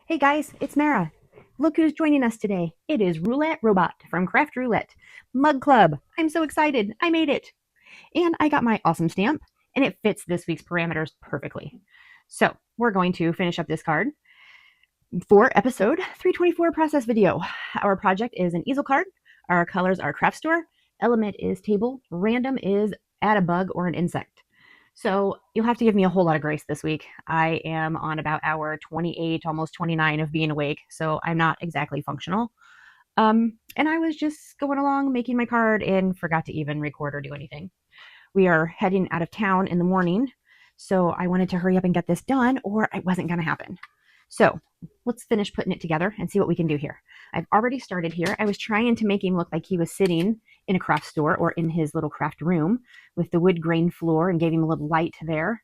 Hey guys, it's Mara. Look who's joining us today. It is Roulette Robot from Craft Roulette Mug Club. I'm so excited. I made it. And I got my awesome stamp, and it fits this week's parameters perfectly. So we're going to finish up this card for episode 324 process video. Our project is an easel card. Our colors are craft store. Element is table. Random is add a bug or an insect. So you'll have to give me a whole lot of grace this week. I am on about hour 28, almost 29 of being awake, so I'm not exactly functional. And I was just going along making my card and forgot to even record or do anything. We are heading out of town in the morning, so I wanted to hurry up and get this done, or it wasn't going to happen. So let's finish putting it together and see what we can do here. I've already started here. I was trying to make him look like he was sitting in a craft store or in his little craft room with the wood grain floor and gave him a little light there.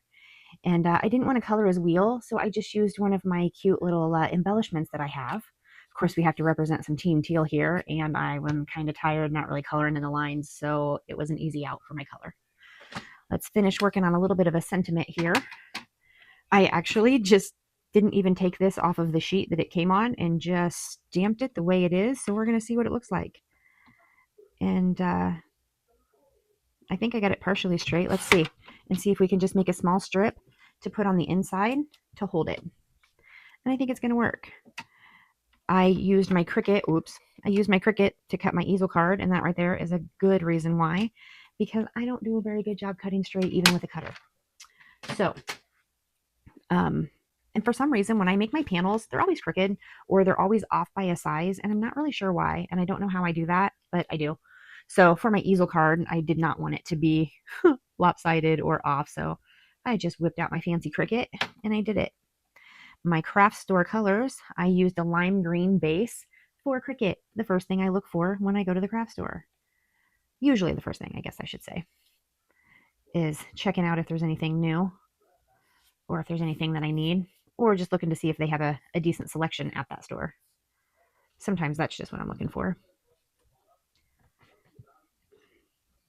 And I didn't want to color his wheel, so I just used one of my cute little embellishments that I have. Of course, we have to represent some team teal here, and I am kind of tired, not really coloring in the lines, so it was an easy out for my color. Let's finish working on a little bit of a sentiment here. I actually just didn't even take this off of the sheet that it came on and just stamped it the way it is. So we're going to see what it looks like. And I think I got it partially straight. Let's see. And see if we can just make a small strip to put on the inside to hold it. And I think it's going to work. I used my Cricut. I used my Cricut to cut my easel card. And that right there is a good reason why. Because I don't do a very good job cutting straight even with a cutter. So and for some reason, when I make my panels, they're always crooked or they're always off by a size. And I'm not really sure why. And I don't know how I do that, but I do. So for my easel card, I did not want it to be lopsided or off. So I just whipped out my fancy Cricut and I did it. My craft store colors, I used a lime green base for Cricut. The first thing I look for when I go to the craft store. Usually the first thing, I guess I should say, is checking out if there's anything new or if there's anything that I need, or just looking to see if they have a decent selection at that store. Sometimes that's just what I'm looking for.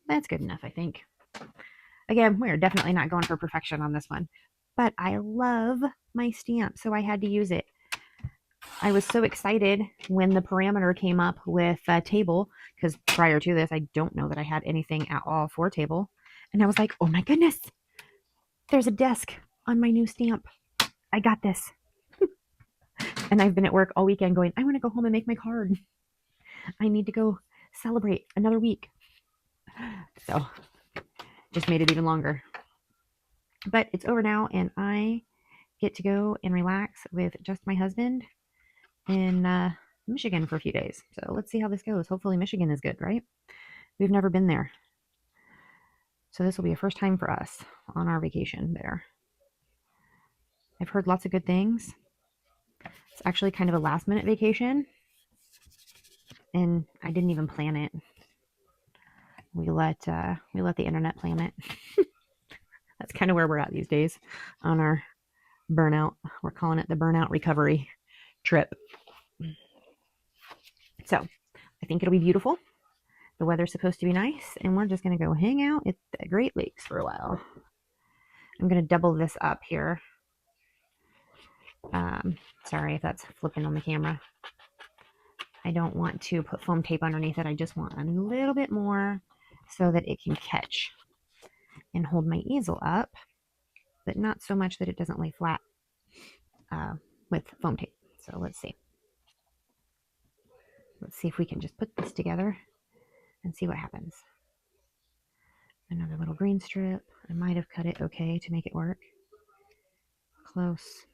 That's good enough, I think. Again, we're definitely not going for perfection on this one, but I love my stamp, so I had to use it. I was so excited when the parameter came up with table, because prior to this, I don't know that I had anything at all for table. And I was like, oh my goodness, there's a desk on my new stamp. I got this. And I've been at work all weekend going, I want to go home and make my card. I need to go celebrate another week. So just made it even longer. But it's over now, and I get to go and relax with just my husband in Michigan for a few days. So let's see how this goes. Hopefully Michigan is good, right? We've never been there. So this will be a first time for us on our vacation there. I've heard lots of good things. It's actually kind of a last minute vacation, and I didn't even plan it. We let the internet plan it. That's kind of where we're at these days on our burnout. We're calling it the burnout recovery trip. So I think it'll be beautiful. The weather's supposed to be nice, and we're just going to go hang out at the Great Lakes for a while. I'm going to double this up here. Sorry if that's flipping on the camera. I don't want to put foam tape underneath it. I just want a little bit more so that it can catch and hold my easel up, but not so much that it doesn't lay flat with foam tape. So let's see. Let's see if we can just put this together and see what happens. Another little green strip. I might have cut it okay to make it work. Close.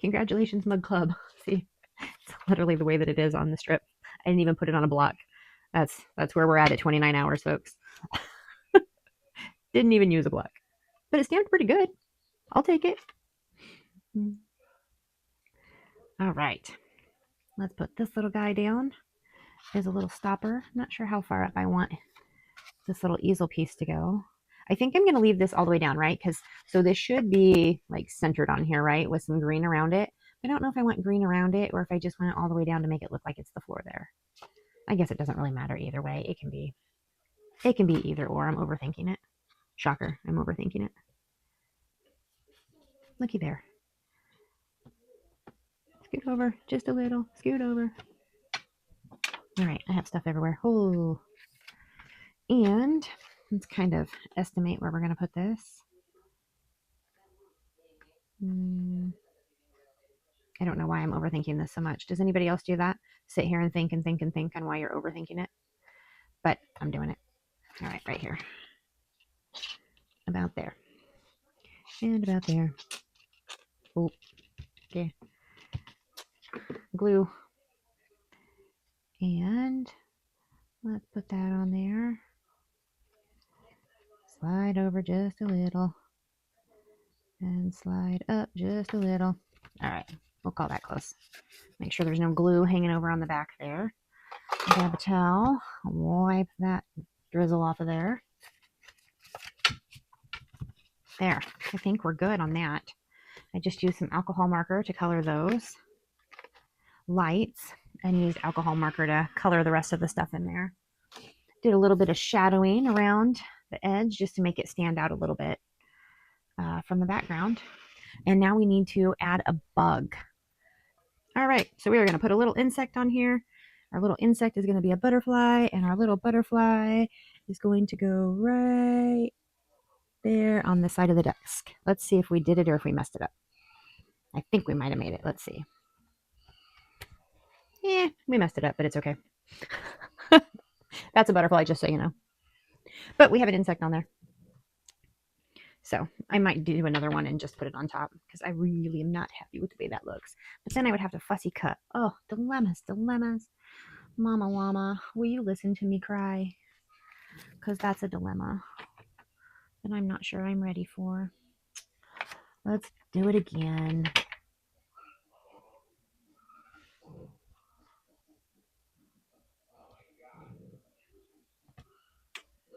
Congratulations, Mug Club. See, it's literally the way that it is on the strip. I didn't even put it on a block. That's where we're at 29 hours, folks. Didn't even use a block. But it stamped pretty good. I'll take it. All right. Let's put this little guy down. There's a little stopper. I'm not sure how far up I want this little easel piece to go. I think I'm going to leave this all the way down, right? So this should be like centered on here, right? With some green around it. I don't know if I want green around it or if I just want it all the way down to make it look like it's the floor there. I guess it doesn't really matter either way. It can be either or. I'm overthinking it. Shocker. I'm overthinking it. Looky there. Scoot over just a little. Scoot over. All right, I have stuff everywhere. Oh, and let's kind of estimate where we're going to put this. I don't know why I'm overthinking this so much. Does anybody else do that? Sit here and think and think and think on why you're overthinking it? But I'm doing it. All right here. About there. And about there. Oh, okay. Glue. And let's put that on there. Slide over just a little. And slide up just a little. All right, we'll call that close. Make sure there's no glue hanging over on the back there. Grab a towel, wipe that drizzle off of there. There, I think we're good on that. I just used some alcohol marker to color those lights and used alcohol marker to color the rest of the stuff in there. Did a little bit of shadowing around the edge just to make it stand out a little bit from the background. And now we need to add a bug. All right, so we are going to put a little insect on here. Our little insect is going to be a butterfly, and our little butterfly is going to go right there on the side of the desk. Let's see if we did it or if we messed it up. I think we might have made it. Let's see. Yeah, we messed it up, but it's okay. That's a butterfly, just so you know. But we have an insect on there. So I might do another one and just put it on top because I really am not happy with the way that looks. But then I would have to fussy cut. Oh, dilemmas, dilemmas. Mama llama, will you listen to me cry? Because that's a dilemma that I'm not sure I'm ready for. Let's do it again.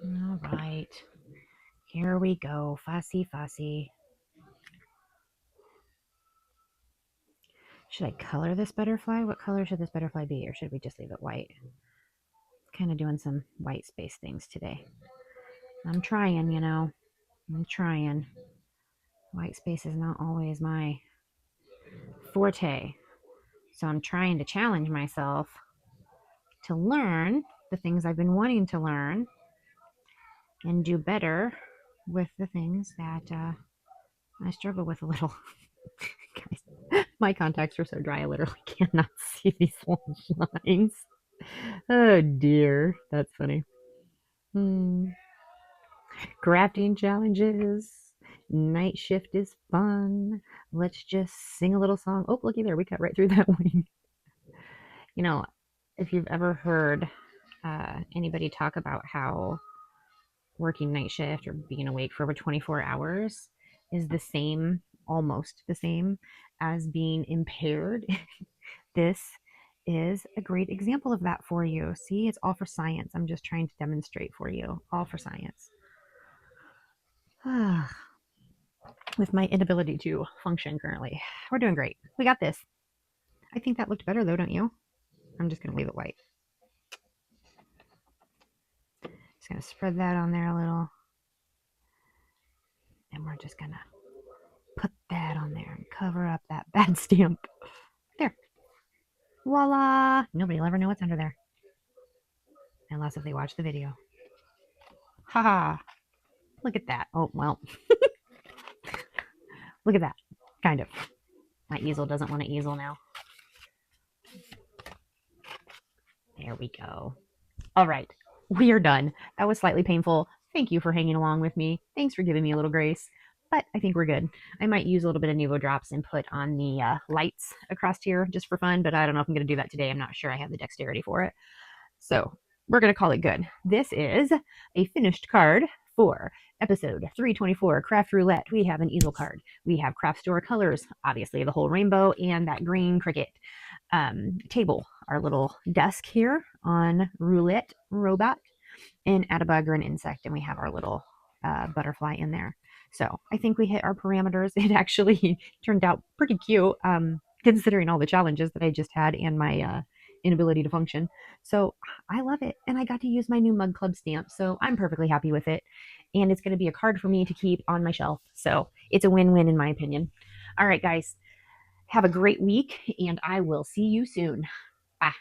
All right. Here we go. Fussy, fussy. Should I color this butterfly? What color should this butterfly be? Or should we just leave it white? Kind of doing some white space things today. I'm trying, you know. I'm trying. White space is not always my forte. So I'm trying to challenge myself to learn the things I've been wanting to learn and do better with the things that I struggle with a little. Guys, my contacts are so dry I literally cannot see these little lines. Oh dear, that's funny. Crafting challenges. Night shift is fun. Let's just sing a little song. Oh, looky there, we cut right through that wing. You know, if you've ever heard anybody talk about how working night shift or being awake for over 24 hours is the same, almost the same, as being impaired, this is a great example of that for you. See, it's all for science. I'm just trying to demonstrate for you. All for science. With my inability to function currently. We're doing great. We got this. I think that looked better though, don't you? I'm just going to leave it white. Just going to spread that on there a little. And we're just going to put that on there and cover up that bad stamp. There. Voila! Nobody will ever know what's under there. Unless if they watch the video. Haha. Look at that. Oh, well. Look at that. Kind of. My easel doesn't want to easel now. There we go. All right. We are done. That was slightly painful. Thank you for hanging along with me. Thanks for giving me a little grace. But I think we're good. I might use a little bit of Nuvo drops and put on the lights across here just for fun, but I don't know if I'm going to do that today. I'm not sure I have the dexterity for it. So we're going to call it good. This is a finished card for episode 324, Craft Roulette. We have an easel card. We have craft store colors, obviously the whole rainbow and that green cricket table, our little desk here on Roulette Robot, and add a bug or an insect, and we have our little butterfly in there. So I think we hit our parameters. It actually turned out pretty cute, considering all the challenges that I just had and my inability to function. So I love it. And I got to use my new Mug Club stamp. So I'm perfectly happy with it. And it's going to be a card for me to keep on my shelf. So it's a win-win in my opinion. All right, guys. Have a great week, and I will see you soon. Bye.